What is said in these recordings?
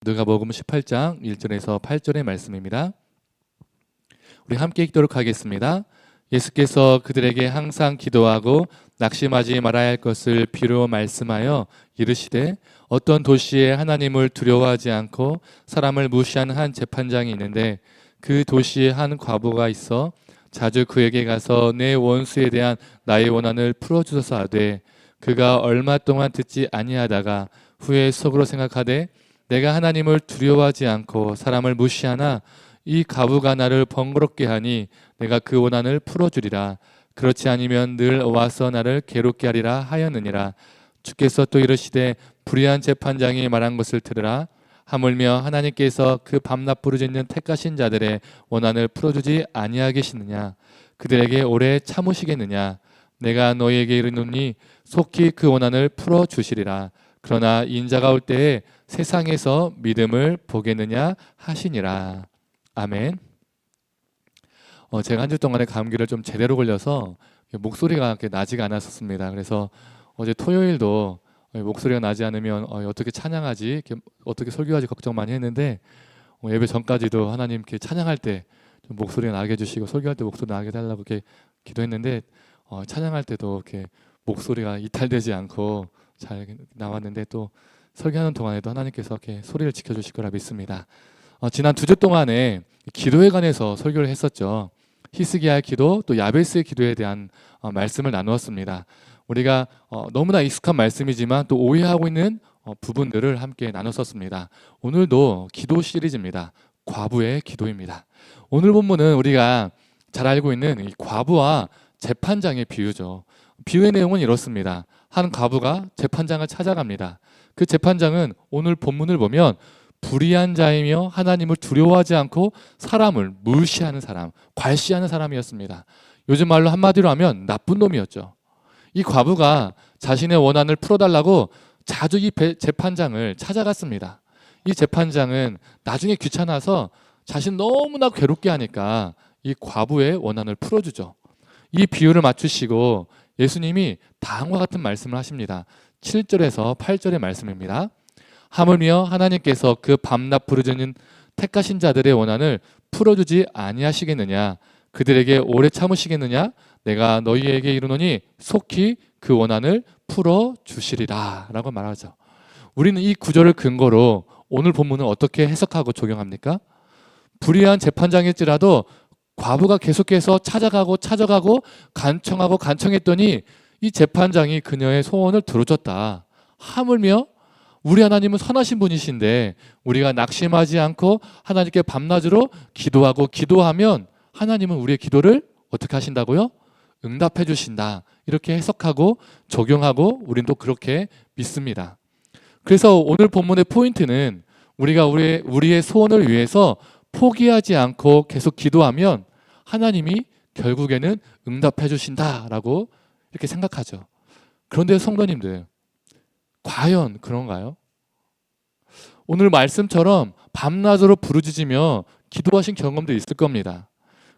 누가복음 18장 1절에서 8절의 말씀입니다. 우리 함께 읽도록 하겠습니다. 예수께서 그들에게 항상 기도하고 낙심하지 말아야 할 것을 비로 말씀하여 이르시되 어떤 도시에 하나님을 두려워하지 않고 사람을 무시하는 한 재판장이 있는데 그 도시에 한 과부가 있어 자주 그에게 가서 내 원수에 대한 나의 원한을 풀어주소서 하되 그가 얼마 동안 듣지 아니하다가 후에 속으로 생각하되 내가 하나님을 두려워하지 않고 사람을 무시하나 이 과부가 나를 번거롭게 하니 내가 그 원한을 풀어주리라. 그렇지 아니면 늘 와서 나를 괴롭게 하리라 하였느니라. 주께서 또 이르시되 불의한 재판장이 말한 것을 들으라. 하물며 하나님께서 그 밤낮 부르짖는 택하신 자들의 원한을 풀어주지 아니하겠느냐. 그들에게 오래 참으시겠느냐. 내가 너희에게 이르노니 속히 그 원한을 풀어주시리라. 그러나 인자가 올 때에 세상에서 믿음을 보겠느냐 하시니라. 아멘. 제가 한 주 동안에 감기를 좀 제대로 걸려서 목소리가 이렇게 나지가 않았었습니다. 그래서 어제 토요일도 목소리가 나지 않으면 어떻게 찬양하지, 이렇게 어떻게 설교하지 걱정 많이 했는데 예배 전까지도 하나님께 찬양할 때 좀 목소리가 나게 해주시고 설교할 때 목소리 나게 해달라고 이렇게 기도했는데 찬양할 때도 이렇게 목소리가 이탈되지 않고 잘 나왔는데 또 설교하는 동안에도 하나님께서 이렇게 소리를 지켜주실 거라 믿습니다. 지난 2주 동안에 기도에 관해서 설교를 했었죠. 히스기야의 기도 또 야베스의 기도에 대한 말씀을 나누었습니다. 우리가 너무나 익숙한 말씀이지만 또 오해하고 있는 부분들을 함께 나눴었습니다. 오늘도 기도 시리즈입니다. 과부의 기도입니다. 오늘 본문은 우리가 잘 알고 있는 이 과부와 재판장의 비유죠. 비유의 내용은 이렇습니다. 한 과부가 재판장을 찾아갑니다. 그 재판장은 오늘 본문을 보면 불의한 자이며 하나님을 두려워하지 않고 사람을 무시하는 사람, 괄시하는 사람이었습니다. 요즘 말로 한마디로 하면 나쁜 놈이었죠. 이 과부가 자신의 원한을 풀어달라고 자주 이 재판장을 찾아갔습니다. 이 재판장은 나중에 귀찮아서 자신 너무나 괴롭게 하니까 이 과부의 원한을 풀어주죠. 이 비유를 맞추시고 예수님이 다음과 같은 말씀을 하십니다. 7절에서 8절의 말씀입니다. 하물며 하나님께서 그 밤낮 부르짖는 택하신 자들의 원한을 풀어주지 아니하시겠느냐. 그들에게 오래 참으시겠느냐. 내가 너희에게 이르노니 속히 그 원한을 풀어주시리라 라고 말하죠. 우리는 이 구절을 근거로 오늘 본문을 어떻게 해석하고 적용합니까? 불의한 재판장일지라도 과부가 계속해서 찾아가고 간청하고 간청했더니 이 재판장이 그녀의 소원을 들어줬다. 하물며 우리 하나님은 선하신 분이신데 우리가 낙심하지 않고 하나님께 밤낮으로 기도하면 하나님은 우리의 기도를 어떻게 하신다고요? 응답해 주신다. 이렇게 해석하고 적용하고 우리는 또 그렇게 믿습니다. 그래서 오늘 본문의 포인트는 우리가 우리의 소원을 위해서 포기하지 않고 계속 기도하면 하나님이 결국에는 응답해 주신다라고 이렇게 생각하죠. 그런데 성도님들, 과연 그런가요? 오늘 말씀처럼 밤낮으로 부르짖으며 기도하신 경험도 있을 겁니다.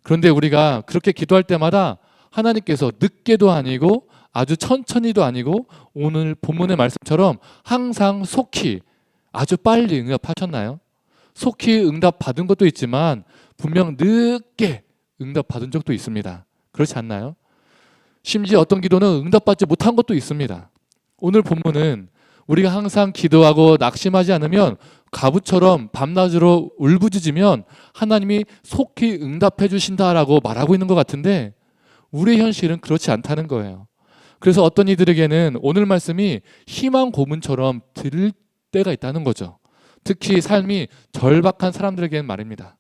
그런데 우리가 그렇게 기도할 때마다 하나님께서 늦게도 아니고 아주 천천히도 아니고 오늘 본문의 말씀처럼 항상 속히 아주 빨리 응답하셨나요? 속히 응답 받은 것도 있지만 분명 늦게 응답 받은 적도 있습니다. 그렇지 않나요? 심지어 어떤 기도는 응답받지 못한 것도 있습니다. 오늘 본문은 우리가 항상 기도하고 낙심하지 않으면 과부처럼 밤낮으로 울부짖으면 하나님이 속히 응답해 주신다라고 말하고 있는 것 같은데 우리의 현실은 그렇지 않다는 거예요. 그래서 어떤 이들에게는 오늘 말씀이 희망 고문처럼 들릴 때가 있다는 거죠. 특히 삶이 절박한 사람들에게는 말입니다.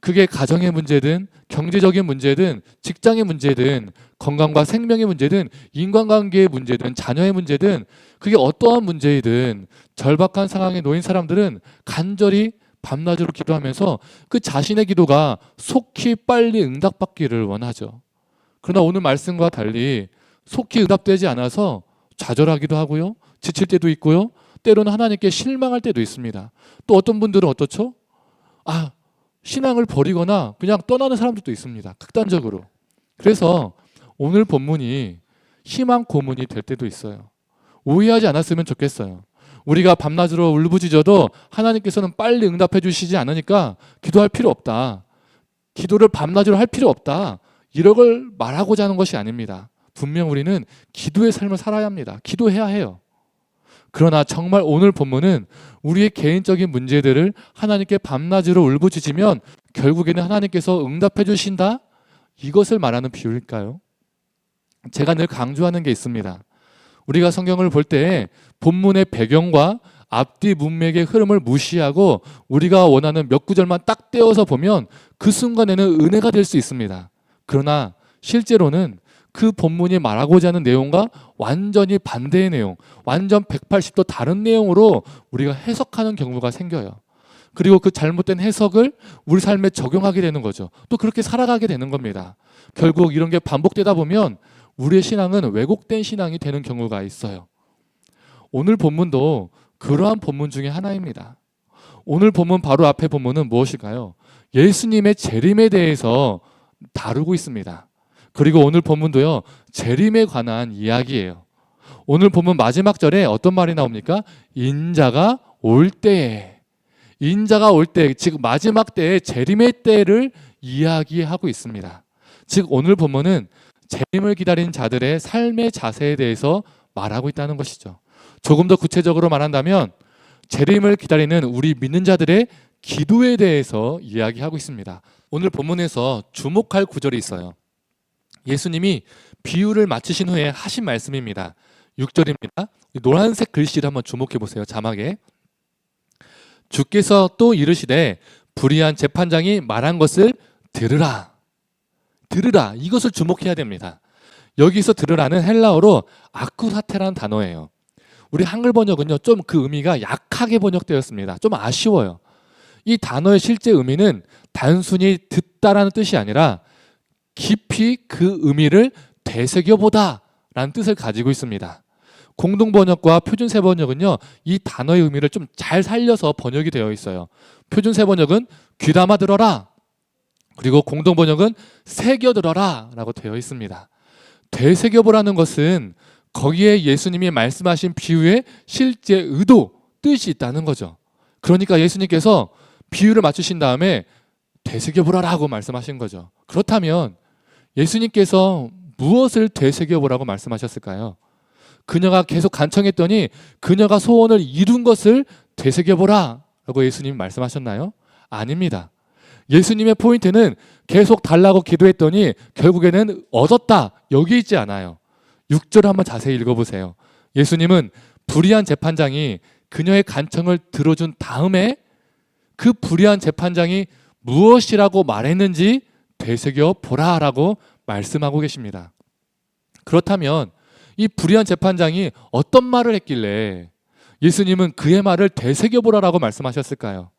그게 가정의 문제든 경제적인 문제든 직장의 문제든 건강과 생명의 문제든 인간관계의 문제든 자녀의 문제든 그게 어떠한 문제이든 절박한 상황에 놓인 사람들은 간절히 밤낮으로 기도하면서 그 자신의 기도가 속히 빨리 응답받기를 원하죠. 그러나 오늘 말씀과 달리 속히 응답되지 않아서 좌절하기도 하고요. 지칠 때도 있고요. 때로는 하나님께 실망할 때도 있습니다. 또 어떤 분들은 어떻죠? 신앙을 버리거나 그냥 떠나는 사람들도 있습니다. 극단적으로. 그래서 오늘 본문이 희망 고문이 될 때도 있어요. 오해하지 않았으면 좋겠어요. 우리가 밤낮으로 울부짖어도 하나님께서는 빨리 응답해 주시지 않으니까 기도할 필요 없다. 기도를 밤낮으로 할 필요 없다. 이런 걸 말하고자 하는 것이 아닙니다. 분명 우리는 기도의 삶을 살아야 합니다. 기도해야 해요. 그러나 정말 오늘 본문은 우리의 개인적인 문제들을 하나님께 밤낮으로 울부짖으면 결국에는 하나님께서 응답해 주신다? 이것을 말하는 비유일까요? 제가 늘 강조하는 게 있습니다. 우리가 성경을 볼 때 본문의 배경과 앞뒤 문맥의 흐름을 무시하고 우리가 원하는 몇 구절만 딱 떼어서 보면 그 순간에는 은혜가 될 수 있습니다. 그러나 실제로는 그 본문이 말하고자 하는 내용과 완전히 반대의 내용, 완전 180도 다른 내용으로 우리가 해석하는 경우가 생겨요. 그리고 그 잘못된 해석을 우리 삶에 적용하게 되는 거죠. 또 그렇게 살아가게 되는 겁니다. 결국 이런 게 반복되다 보면 우리의 신앙은 왜곡된 신앙이 되는 경우가 있어요. 오늘 본문도 그러한 본문 중에 하나입니다. 오늘 본문 바로 앞에 본문은 무엇일까요? 예수님의 재림에 대해서 다루고 있습니다. 그리고 오늘 본문도요, 재림에 관한 이야기예요. 오늘 본문 마지막 절에 어떤 말이 나옵니까? 인자가 올 때에, 인자가 올 때, 즉 마지막 때의 재림의 때를 이야기하고 있습니다. 즉 오늘 본문은 재림을 기다린 자들의 삶의 자세에 대해서 말하고 있다는 것이죠. 조금 더 구체적으로 말한다면 재림을 기다리는 우리 믿는 자들의 기도에 대해서 이야기하고 있습니다. 오늘 본문에서 주목할 구절이 있어요. 예수님이 비유를 마치신 후에 하신 말씀입니다. 6절입니다. 노란색 글씨를 한번 주목해 보세요. 자막에. 주께서 또 이르시되 불의한 재판장이 말한 것을 들으라. 들으라. 이것을 주목해야 됩니다. 여기서 들으라는 헬라어로 아쿠사테라는 단어예요. 우리 한글 번역은요, 좀 그 의미가 약하게 번역되었습니다. 좀 아쉬워요. 이 단어의 실제 의미는 단순히 듣다라는 뜻이 아니라 깊이 그 의미를 되새겨보다 라는 뜻을 가지고 있습니다. 공동번역과 표준세번역은요, 이 단어의 의미를 좀 잘 살려서 번역이 되어 있어요. 표준세번역은 귀담아 들어라, 그리고 공동번역은 새겨 들어라 라고 되어 있습니다. 되새겨보라는 것은 거기에 예수님이 말씀하신 비유의 실제 의도, 뜻이 있다는 거죠. 그러니까 예수님께서 비유를 맞추신 다음에 되새겨보라라고 말씀하신 거죠. 그렇다면 예수님께서 무엇을 되새겨보라고 말씀하셨을까요? 그녀가 계속 간청했더니 그녀가 소원을 이룬 것을 되새겨보라 라고 예수님이 말씀하셨나요? 아닙니다. 예수님의 포인트는 계속 달라고 기도했더니 결국에는 얻었다, 여기 있지 않아요. 6절을 한번 자세히 읽어보세요. 예수님은 불의한 재판장이 그녀의 간청을 들어준 다음에 그 불의한 재판장이 무엇이라고 말했는지 되새겨보라 라고 말씀하고 계십니다. 그렇다면 이 불의한 재판장이 어떤 말을 했길래 예수님은 그의 말을 되새겨보라 라고 말씀하셨을까요?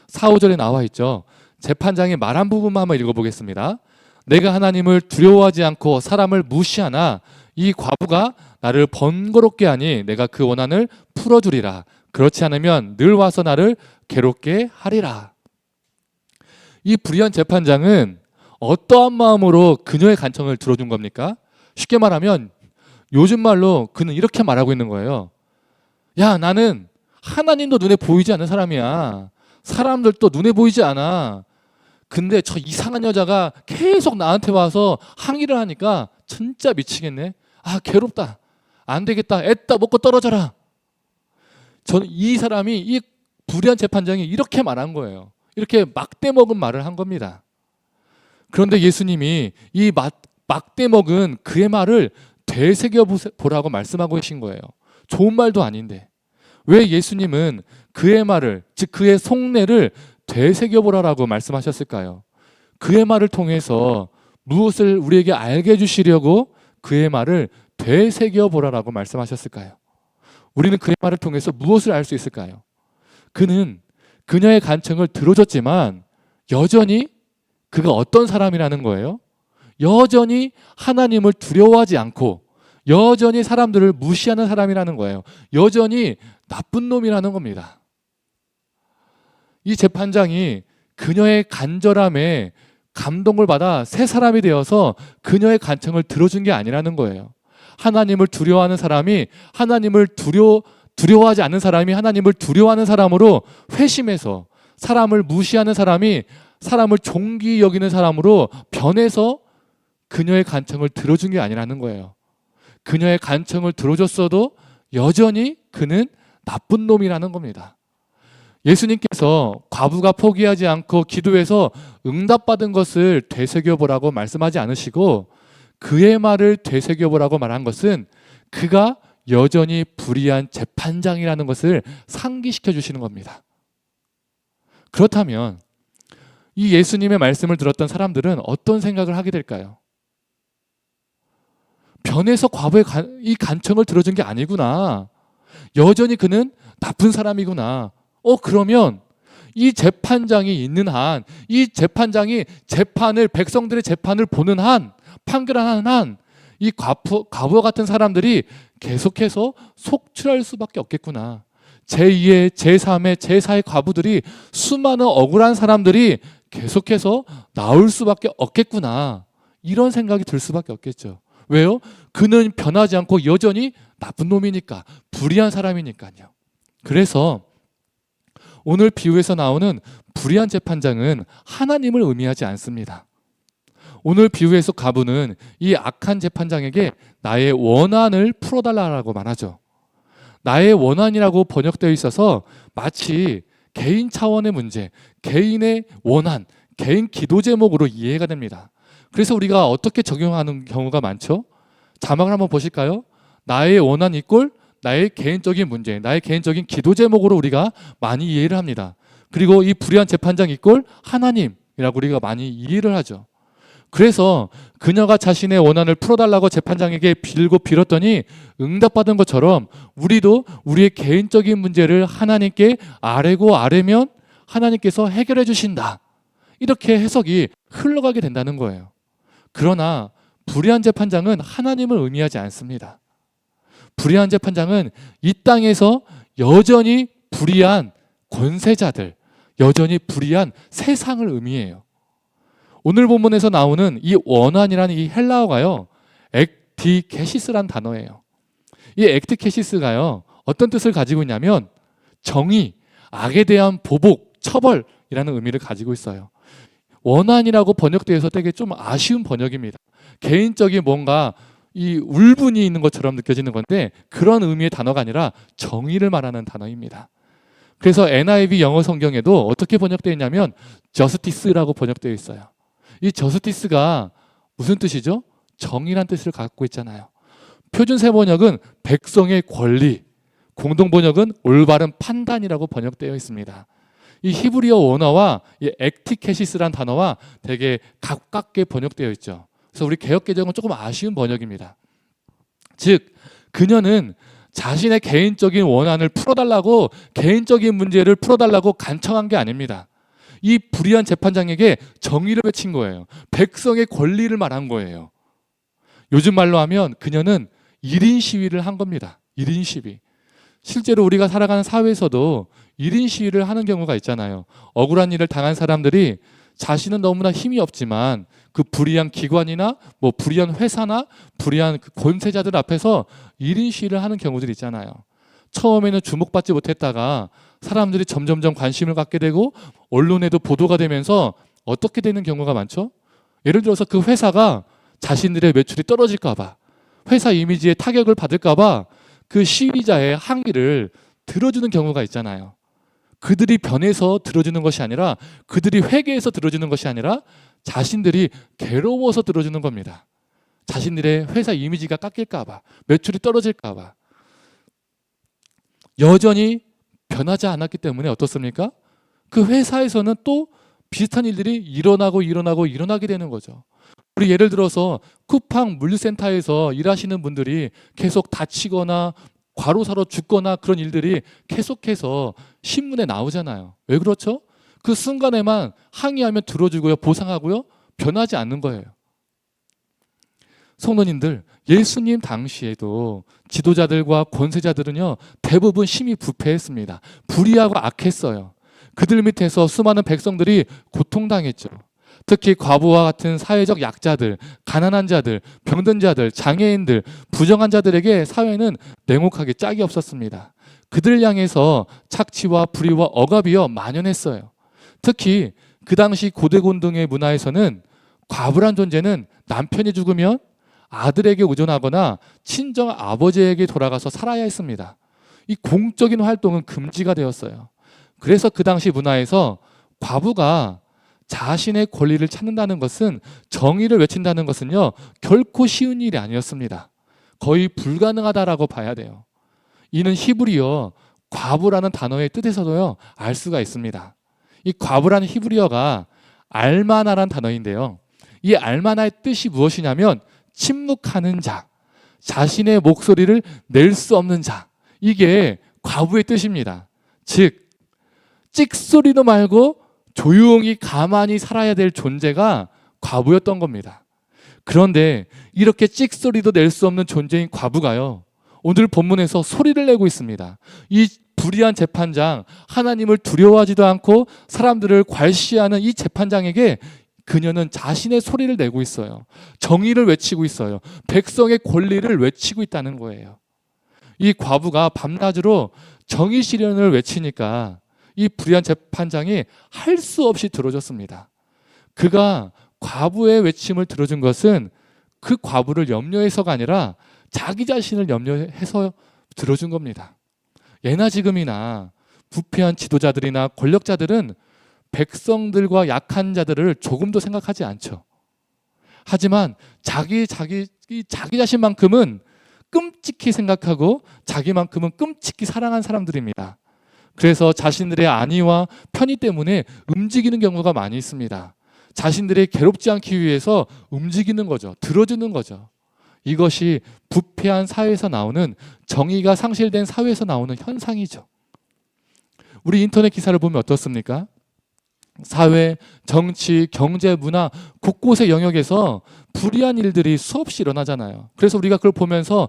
4, 5절에 나와 있죠. 재판장이 말한 부분만 한번 읽어보겠습니다. 내가 하나님을 두려워하지 않고 사람을 무시하나 이 과부가 나를 번거롭게 하니 내가 그 원한을 풀어주리라. 그렇지 않으면 늘 와서 나를 괴롭게 하리라. 이 불의한 재판장은 어떠한 마음으로 그녀의 간청을 들어준 겁니까? 쉽게 말하면 요즘 말로 그는 이렇게 말하고 있는 거예요. 야, 나는 하나님도 눈에 보이지 않는 사람이야. 사람들도 눈에 보이지 않아. 근데 저 이상한 여자가 계속 나한테 와서 항의를 하니까 진짜 미치겠네. 아, 괴롭다. 안 되겠다. 애따 먹고 떨어져라. 저는 이 사람이, 이 불의한 재판장이 이렇게 말한 거예요. 이렇게 막대 먹은 말을 한 겁니다. 그런데 예수님이 이 막대 먹은 그의 말을 되새겨보라고 말씀하고 계신 거예요. 좋은 말도 아닌데 왜 예수님은 그의 말을, 즉 그의 속내를 되새겨보라라고 말씀하셨을까요? 그의 말을 통해서 무엇을 우리에게 알게 해주시려고 그의 말을 되새겨보라라고 말씀하셨을까요? 우리는 그의 말을 통해서 무엇을 알 수 있을까요? 그는 그녀의 간청을 들어줬지만 여전히 그가 어떤 사람이라는 거예요? 여전히 하나님을 두려워하지 않고 여전히 사람들을 무시하는 사람이라는 거예요. 여전히 나쁜 놈이라는 겁니다. 이 재판장이 그녀의 간절함에 감동을 받아 새 사람이 되어서 그녀의 간청을 들어준 게 아니라는 거예요. 하나님을 두려워하는 사람이 하나님을 두려워하지 않는 사람이 하나님을 두려워하는 사람으로 회심해서 사람을 무시하는 사람이 사람을 존귀 여기는 사람으로 변해서 그녀의 간청을 들어준 게 아니라는 거예요. 그녀의 간청을 들어줬어도 여전히 그는 나쁜 놈이라는 겁니다. 예수님께서 과부가 포기하지 않고 기도해서 응답받은 것을 되새겨보라고 말씀하지 않으시고 그의 말을 되새겨보라고 말한 것은 그가 여전히 불의한 재판장이라는 것을 상기시켜 주시는 겁니다. 그렇다면 이 예수님의 말씀을 들었던 사람들은 어떤 생각을 하게 될까요? 변해서 과부의 이 간청을 들어준 게 아니구나. 여전히 그는 나쁜 사람이구나. 그러면 이 재판장이 있는 한, 이 재판장이 백성들의 재판을 보는 한, 판결하는 한, 이 과부와 같은 사람들이 계속해서 속출할 수밖에 없겠구나. 제2의, 제3의, 제4의 과부들이 수많은 억울한 사람들이 계속해서 나올 수밖에 없겠구나. 이런 생각이 들 수밖에 없겠죠. 왜요? 그는 변하지 않고 여전히 나쁜 놈이니까, 불의한 사람이니까요. 그래서 오늘 비유에서 나오는 불의한 재판장은 하나님을 의미하지 않습니다. 오늘 비유에서 과부는 이 악한 재판장에게 나의 원한을 풀어달라고 말하죠. 나의 원한이라고 번역되어 있어서 마치 개인 차원의 문제, 개인의 원한, 개인 기도 제목으로 이해가 됩니다. 그래서 우리가 어떻게 적용하는 경우가 많죠? 자막을 한번 보실까요? 나의 원한 이꼴 나의 개인적인 문제, 나의 개인적인 기도 제목으로 우리가 많이 이해를 합니다. 그리고 이 불의한 재판장 이꼴 하나님이라고 우리가 많이 이해를 하죠. 그래서 그녀가 자신의 원한을 풀어달라고 재판장에게 빌었더니 응답받은 것처럼 우리도 우리의 개인적인 문제를 하나님께 아뢰면 하나님께서 해결해 주신다. 이렇게 해석이 흘러가게 된다는 거예요. 그러나 불의한 재판장은 하나님을 의미하지 않습니다. 불의한 재판장은 이 땅에서 여전히 불의한 권세자들, 여전히 불의한 세상을 의미해요. 오늘 본문에서 나오는 이 원한이라는 이 헬라어가요, 액티케시스란 단어예요. 이 액티케시스가요, 어떤 뜻을 가지고 있냐면 정의, 악에 대한 보복, 처벌이라는 의미를 가지고 있어요. 원한이라고 번역되어서 되게 좀 아쉬운 번역입니다. 개인적인 뭔가 이 울분이 있는 것처럼 느껴지는 건데 그런 의미의 단어가 아니라 정의를 말하는 단어입니다. 그래서 NIV 영어 성경에도 어떻게 번역되어 있냐면 justice라고 번역되어 있어요. 이 justice가 무슨 뜻이죠? 정의란 뜻을 갖고 있잖아요. 표준세 번역은 백성의 권리, 공동 번역은 올바른 판단이라고 번역되어 있습니다. 이 히브리어 원어와 이 액티케시스란 단어와 되게 가깝게 번역되어 있죠. 그래서 우리 개역개정은 조금 아쉬운 번역입니다. 즉 그녀는 자신의 개인적인 원한을 풀어달라고, 개인적인 문제를 풀어달라고 간청한 게 아닙니다. 이 불의한 재판장에게 정의를 외친 거예요. 백성의 권리를 말한 거예요. 요즘 말로 하면 그녀는 1인 시위를 한 겁니다. 1인 시위. 실제로 우리가 살아가는 사회에서도 1인 시위를 하는 경우가 있잖아요. 억울한 일을 당한 사람들이 자신은 너무나 힘이 없지만 그 불의한 기관이나 뭐 불의한 회사나 불의한 그 권세자들 앞에서 1인 시위를 하는 경우들이 있잖아요. 처음에는 주목받지 못했다가 사람들이 점점점 관심을 갖게 되고 언론에도 보도가 되면서 어떻게 되는 경우가 많죠? 예를 들어서 그 회사가 자신들의 매출이 떨어질까 봐, 회사 이미지에 타격을 받을까 봐 그 시위자의 항의를 들어주는 경우가 있잖아요. 그들이 변해서 들어주는 것이 아니라, 그들이 회개해서 들어주는 것이 아니라 자신들이 괴로워서 들어주는 겁니다. 자신들의 회사 이미지가 깎일까 봐, 매출이 떨어질까 봐. 여전히 변하지 않았기 때문에 어떻습니까? 그 회사에서는 또 비슷한 일들이 일어나게 되는 거죠. 우리 예를 들어서 쿠팡 물류센터에서 일하시는 분들이 계속 다치거나 과로사로 죽거나 그런 일들이 계속해서 신문에 나오잖아요. 왜 그렇죠? 그 순간에만 항의하면 들어주고요, 보상하고요, 변하지 않는 거예요. 성도님들, 예수님 당시에도 지도자들과 권세자들은요, 대부분 심히 부패했습니다. 불의하고 악했어요. 그들 밑에서 수많은 백성들이 고통당했죠. 특히 과부와 같은 사회적 약자들, 가난한 자들, 병든 자들, 장애인들, 부정한 자들에게 사회는 냉혹하게 짝이 없었습니다. 그들을 향해서 착취와 불의와 억압이요 만연했어요. 특히 그 당시 고대곤동의 문화에서는 과부란 존재는 남편이 죽으면 아들에게 의존하거나 친정 아버지에게 돌아가서 살아야 했습니다. 이 공적인 활동은 금지가 되었어요. 그래서 그 당시 문화에서 과부가 자신의 권리를 찾는다는 것은, 정의를 외친다는 것은요, 결코 쉬운 일이 아니었습니다. 거의 불가능하다라고 봐야 돼요. 이는 히브리어 과부라는 단어의 뜻에서도요 알 수가 있습니다. 이 과부라는 히브리어가 알마나라는 단어인데요, 이 알마나의 뜻이 무엇이냐면 침묵하는 자, 자신의 목소리를 낼 수 없는 자, 이게 과부의 뜻입니다. 즉 찍소리도 말고 조용히 가만히 살아야 될 존재가 과부였던 겁니다. 그런데 이렇게 찍소리도 낼 수 없는 존재인 과부가요, 오늘 본문에서 소리를 내고 있습니다. 이 불의한 재판장, 하나님을 두려워하지도 않고 사람들을 괄시하는 이 재판장에게 그녀는 자신의 소리를 내고 있어요. 정의를 외치고 있어요. 백성의 권리를 외치고 있다는 거예요. 이 과부가 밤낮으로 정의 실현을 외치니까 이 불의한 재판장이 할 수 없이 들어줬습니다. 그가 과부의 외침을 들어준 것은 그 과부를 염려해서가 아니라 자기 자신을 염려해서 들어준 겁니다. 예나 지금이나 부패한 지도자들이나 권력자들은 백성들과 약한 자들을 조금도 생각하지 않죠. 하지만 자기 자신만큼은 끔찍히 생각하고 자기만큼은 끔찍히 사랑한 사람들입니다. 그래서 자신들의 안위와 편의 때문에 움직이는 경우가 많이 있습니다. 자신들이 괴롭지 않기 위해서 움직이는 거죠. 들어주는 거죠. 이것이 부패한 사회에서 나오는, 정의가 상실된 사회에서 나오는 현상이죠. 우리 인터넷 기사를 보면 어떻습니까? 사회, 정치, 경제, 문화 곳곳의 영역에서 불의한 일들이 수없이 일어나잖아요. 그래서 우리가 그걸 보면서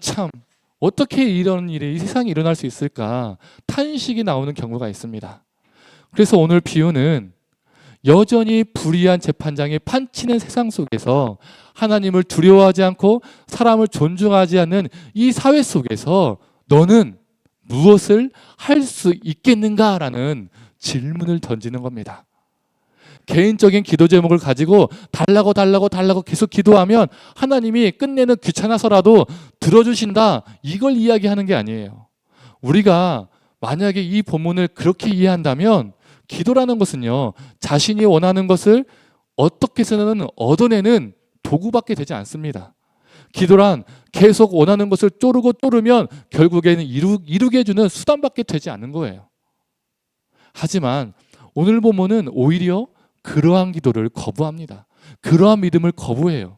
참 어떻게 이런 일이 이 세상에 일어날 수 있을까 탄식이 나오는 경우가 있습니다. 그래서 오늘 비유는 여전히 불의한 재판장이 판치는 세상 속에서 하나님을 두려워하지 않고 사람을 존중하지 않는 이 사회 속에서 너는 무엇을 할 수 있겠는가라는 질문을 던지는 겁니다. 개인적인 기도 제목을 가지고 달라고 계속 기도하면 하나님이 끝내는 귀찮아서라도 들어주신다, 이걸 이야기하는 게 아니에요. 우리가 만약에 이 본문을 그렇게 이해한다면 기도라는 것은요, 자신이 원하는 것을 어떻게 해서는 얻어내는 도구밖에 되지 않습니다. 기도란 계속 원하는 것을 쪼르면 결국에는 이루게 해주는 수단밖에 되지 않는 거예요. 하지만 오늘 본문은 오히려 그러한 기도를 거부합니다. 그러한 믿음을 거부해요.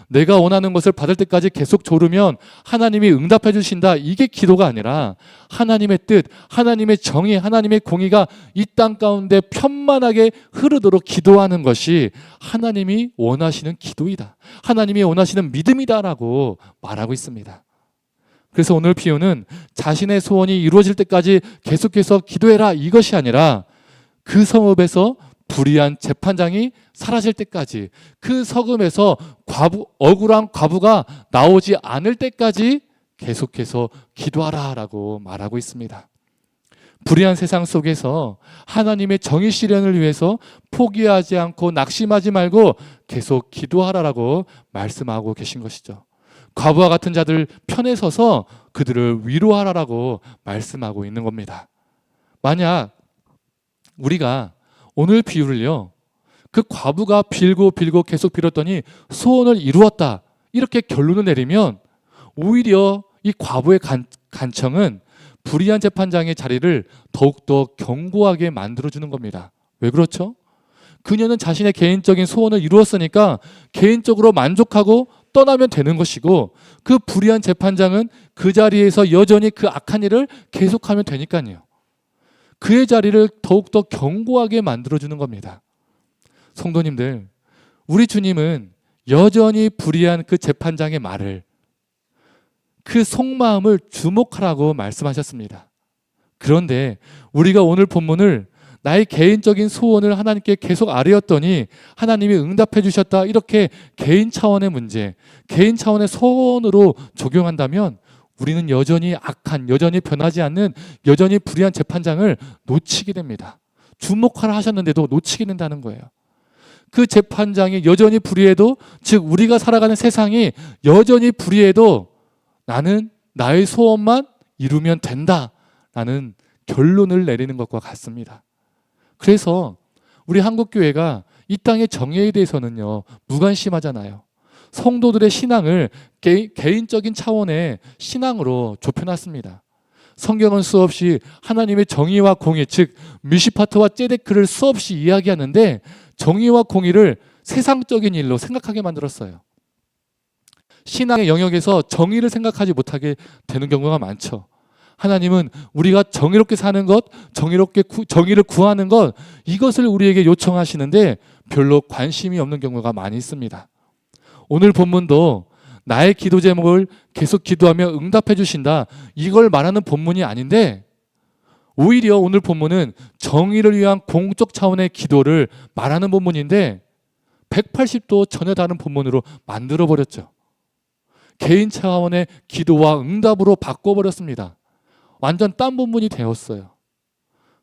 내가 원하는 것을 받을 때까지 계속 조르면 하나님이 응답해 주신다, 이게 기도가 아니라 하나님의 뜻, 하나님의 정의, 하나님의 공의가 이 땅 가운데 편만하게 흐르도록 기도하는 것이 하나님이 원하시는 기도이다, 하나님이 원하시는 믿음이다라고 말하고 있습니다. 그래서 오늘 비유는 자신의 소원이 이루어질 때까지 계속해서 기도해라, 이것이 아니라 그 성읍에서 불의한 재판장이 사라질 때까지, 그 성읍에서 억울한 과부가 나오지 않을 때까지 계속해서 기도하라라고 말하고 있습니다. 불의한 세상 속에서 하나님의 정의 실현을 위해서 포기하지 않고 낙심하지 말고 계속 기도하라라고 말씀하고 계신 것이죠. 과부와 같은 자들 편에 서서 그들을 위로하라라고 말씀하고 있는 겁니다. 만약 우리가 오늘 비유를요, 그 과부가 빌고 계속 빌었더니 소원을 이루었다, 이렇게 결론을 내리면 오히려 이 과부의 간청은 불의한 재판장의 자리를 더욱더 견고하게 만들어주는 겁니다. 왜 그렇죠? 그녀는 자신의 개인적인 소원을 이루었으니까 개인적으로 만족하고 떠나면 되는 것이고, 그 불의한 재판장은 그 자리에서 여전히 그 악한 일을 계속하면 되니까요. 그의 자리를 더욱더 견고하게 만들어주는 겁니다. 성도님들, 우리 주님은 여전히 불의한 그 재판장의 말을, 그 속마음을 주목하라고 말씀하셨습니다. 그런데 우리가 오늘 본문을 나의 개인적인 소원을 하나님께 계속 아뢰었더니 하나님이 응답해 주셨다, 이렇게 개인 차원의 문제, 개인 차원의 소원으로 적용한다면 우리는 여전히 악한, 여전히 변하지 않는, 여전히 불의한 재판장을 놓치게 됩니다. 주목하라 하셨는데도 놓치게 된다는 거예요. 그 재판장이 여전히 불의해도, 즉 우리가 살아가는 세상이 여전히 불의해도 나는 나의 소원만 이루면 된다라는 결론을 내리는 것과 같습니다. 그래서 우리 한국교회가 이 땅의 정의에 대해서는요, 무관심하잖아요. 성도들의 신앙을 개인적인 차원의 신앙으로 좁혀놨습니다. 성경은 수없이 하나님의 정의와 공의, 즉 미시파트와 ጼ데크를 수없이 이야기하는데 정의와 공의를 세상적인 일로 생각하게 만들었어요. 신앙의 영역에서 정의를 생각하지 못하게 되는 경우가 많죠. 하나님은 우리가 정의롭게 사는 것, 정의를 구하는 것, 이것을 우리에게 요청하시는데 별로 관심이 없는 경우가 많이 있습니다. 오늘 본문도 나의 기도 제목을 계속 기도하며 응답해 주신다, 이걸 말하는 본문이 아닌데 오히려 오늘 본문은 정의를 위한 공적 차원의 기도를 말하는 본문인데 180도 전혀 다른 본문으로 만들어버렸죠. 개인 차원의 기도와 응답으로 바꿔버렸습니다. 완전 딴 본문이 되었어요.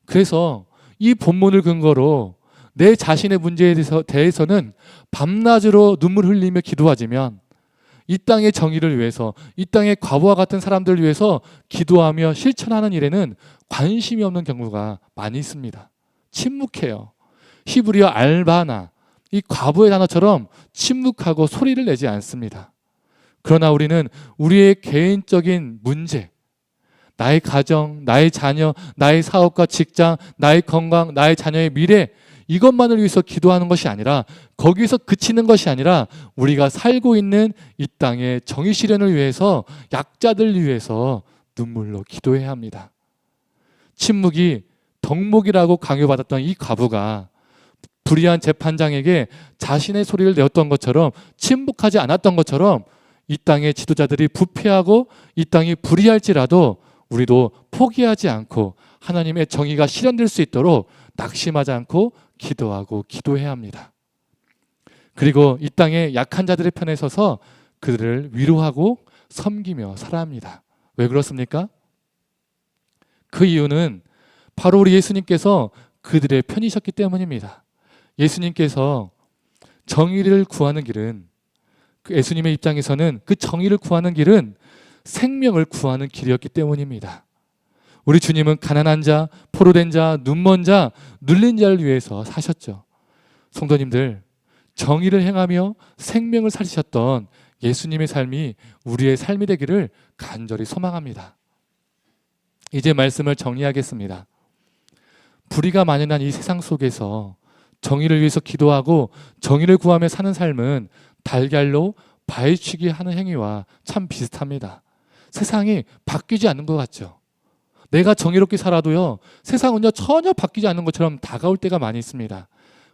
그래서 이 본문을 근거로 내 자신의 문제에 대해서는 밤낮으로 눈물 흘리며 기도하지만 이 땅의 정의를 위해서, 이 땅의 과부와 같은 사람들을 위해서 기도하며 실천하는 일에는 관심이 없는 경우가 많이 있습니다. 침묵해요. 히브리어 알바나, 이 과부의 단어처럼 침묵하고 소리를 내지 않습니다. 그러나 우리는 우리의 개인적인 문제, 나의 가정, 나의 자녀, 나의 사업과 직장, 나의 건강, 나의 자녀의 미래, 이것만을 위해서 기도하는 것이 아니라, 거기서 그치는 것이 아니라 우리가 살고 있는 이 땅의 정의 실현을 위해서, 약자들 위해서 눈물로 기도해야 합니다. 침묵이 덕목이라고 강요받았던 이 과부가 불의한 재판장에게 자신의 소리를 내었던 것처럼, 침묵하지 않았던 것처럼 이 땅의 지도자들이 부패하고 이 땅이 불의할지라도 우리도 포기하지 않고 하나님의 정의가 실현될 수 있도록 낙심하지 않고 기도하고 기도해야 합니다. 그리고 이 땅의 약한 자들의 편에 서서 그들을 위로하고 섬기며 살아야 합니다. 왜 그렇습니까? 그 이유는 바로 우리 예수님께서 그들의 편이셨기 때문입니다. 예수님께서 정의를 구하는 길은, 예수님의 입장에서는 그 정의를 구하는 길은 생명을 구하는 길이었기 때문입니다. 우리 주님은 가난한 자, 포로된 자, 눈먼 자, 눌린 자를 위해서 사셨죠. 성도님들, 정의를 행하며 생명을 살리셨던 예수님의 삶이 우리의 삶이 되기를 간절히 소망합니다. 이제 말씀을 정리하겠습니다. 불의가 만연한 이 세상 속에서 정의를 위해서 기도하고 정의를 구하며 사는 삶은 달걀로 바위치기 하는 행위와 참 비슷합니다. 세상이 바뀌지 않는 것 같죠. 내가 정의롭게 살아도요, 세상은요 전혀 바뀌지 않는 것처럼 다가올 때가 많이 있습니다.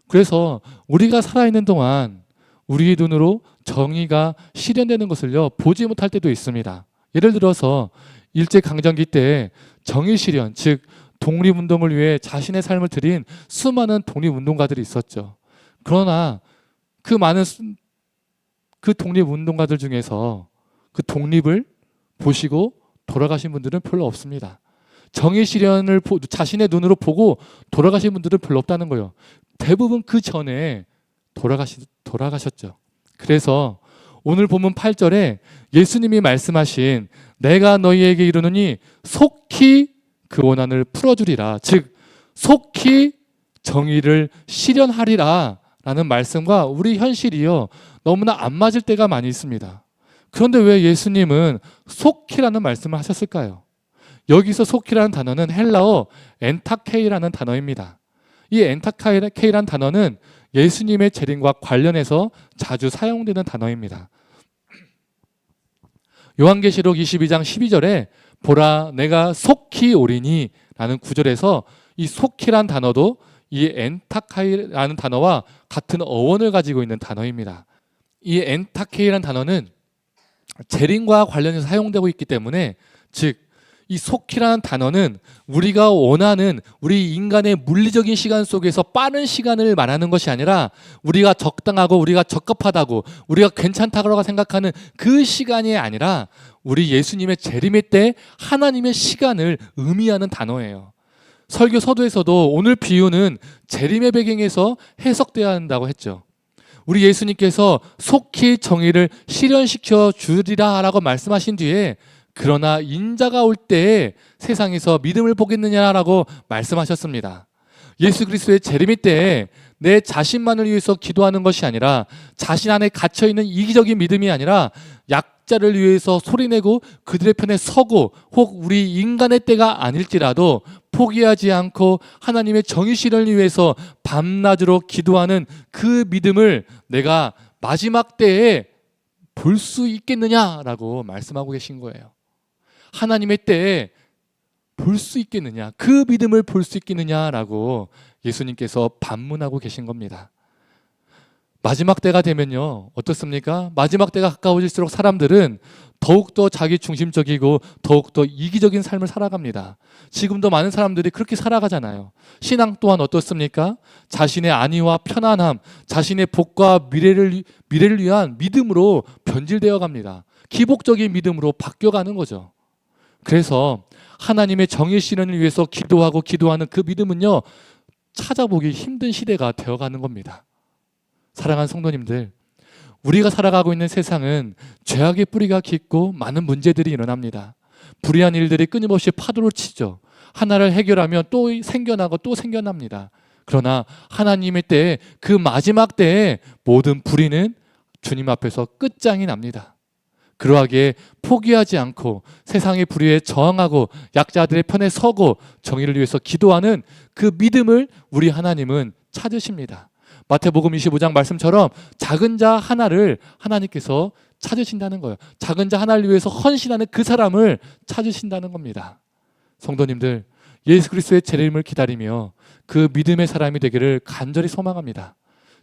그래서 우리가 살아있는 동안 우리의 눈으로 정의가 실현되는 것을요 보지 못할 때도 있습니다. 예를 들어서 일제강점기 때 정의 실현, 즉 독립운동을 위해 자신의 삶을 드린 수많은 독립운동가들이 있었죠. 그러나 그 많은 그 독립운동가들 중에서 그 독립을 보시고 돌아가신 분들은 별로 없습니다. 정의 실현을 자신의 눈으로 보고 돌아가신 분들은 별로 없다는 거예요. 대부분 그 전에 돌아가셨죠. 그래서 오늘 본문 8절에 예수님이 말씀하신 내가 너희에게 이르노니 속히 그 원한을 풀어주리라, 즉 속히 정의를 실현하리라 라는 말씀과 우리 현실이요 너무나 안 맞을 때가 많이 있습니다. 그런데 왜 예수님은 속히라는 말씀을 하셨을까요? 여기서 속히라는 단어는 헬라어 엔타케이라는 단어입니다. 이 엔타케이라는 단어는 예수님의 재림과 관련해서 자주 사용되는 단어입니다. 요한계시록 22장 12절에 보라 내가 속히 오리니 라는 구절에서 이 속히란 단어도 이 엔타케이라는 단어와 같은 어원을 가지고 있는 단어입니다. 이 엔타케이라는 단어는 재림과 관련해서 사용되고 있기 때문에, 즉 이 속히라는 단어는 우리가 원하는 우리 인간의 물리적인 시간 속에서 빠른 시간을 말하는 것이 아니라 우리가 적당하고 우리가 적합하다고 우리가 괜찮다고 생각하는 그 시간이 아니라 우리 예수님의 재림의 때 하나님의 시간을 의미하는 단어예요. 설교 서두에서도 오늘 비유는 재림의 배경에서 해석되어야 한다고 했죠. 우리 예수님께서 속히 정의를 실현시켜 주리라 라고 말씀하신 뒤에 그러나 인자가 올 때에 세상에서 믿음을 보겠느냐라고 말씀하셨습니다. 예수 그리스도의 재림의 때에 내 자신만을 위해서 기도하는 것이 아니라 자신 안에 갇혀있는 이기적인 믿음이 아니라 약자를 위해서 소리내고 그들의 편에 서고 혹 우리 인간의 때가 아닐지라도 포기하지 않고 하나님의 정의 실현을 위해서 밤낮으로 기도하는 그 믿음을 내가 마지막 때에 볼 수 있겠느냐라고 말씀하고 계신 거예요. 하나님의 때에 볼 수 있겠느냐, 그 믿음을 볼 수 있겠느냐라고 예수님께서 반문하고 계신 겁니다. 마지막 때가 되면요 어떻습니까? 마지막 때가 가까워질수록 사람들은 더욱더 자기 중심적이고 더욱더 이기적인 삶을 살아갑니다. 지금도 많은 사람들이 그렇게 살아가잖아요. 신앙 또한 어떻습니까? 자신의 안위와 편안함, 자신의 복과 미래를 위한 믿음으로 변질되어 갑니다. 기복적인 믿음으로 바뀌어가는 거죠. 그래서 하나님의 정의 실현을 위해서 기도하는 그 믿음은요 찾아보기 힘든 시대가 되어가는 겁니다. 사랑하는 성도님들, 우리가 살아가고 있는 세상은 죄악의 뿌리가 깊고 많은 문제들이 일어납니다. 불의한 일들이 끊임없이 파도를 치죠. 하나를 해결하면 또 생겨나고 또 생겨납니다. 그러나 하나님의 때에 그 마지막 때에 모든 불의는 주님 앞에서 끝장이 납니다. 그러하기에 포기하지 않고 세상의 불의에 저항하고 약자들의 편에 서고 정의를 위해서 기도하는 그 믿음을 우리 하나님은 찾으십니다. 마태복음 25장 말씀처럼 작은 자 하나를 하나님께서 찾으신다는 거예요. 작은 자 하나를 위해서 헌신하는 그 사람을 찾으신다는 겁니다. 성도님들, 예수 그리스도의 재림을 기다리며 그 믿음의 사람이 되기를 간절히 소망합니다.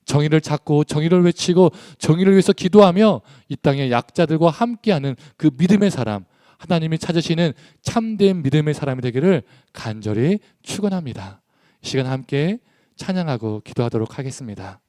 정의를 찾고 정의를 외치고 정의를 위해서 기도하며 이 땅의 약자들과 함께하는 그 믿음의 사람, 하나님이 찾으시는 참된 믿음의 사람이 되기를 간절히 축원합니다. 이 시간 함께 찬양하고 기도하도록 하겠습니다.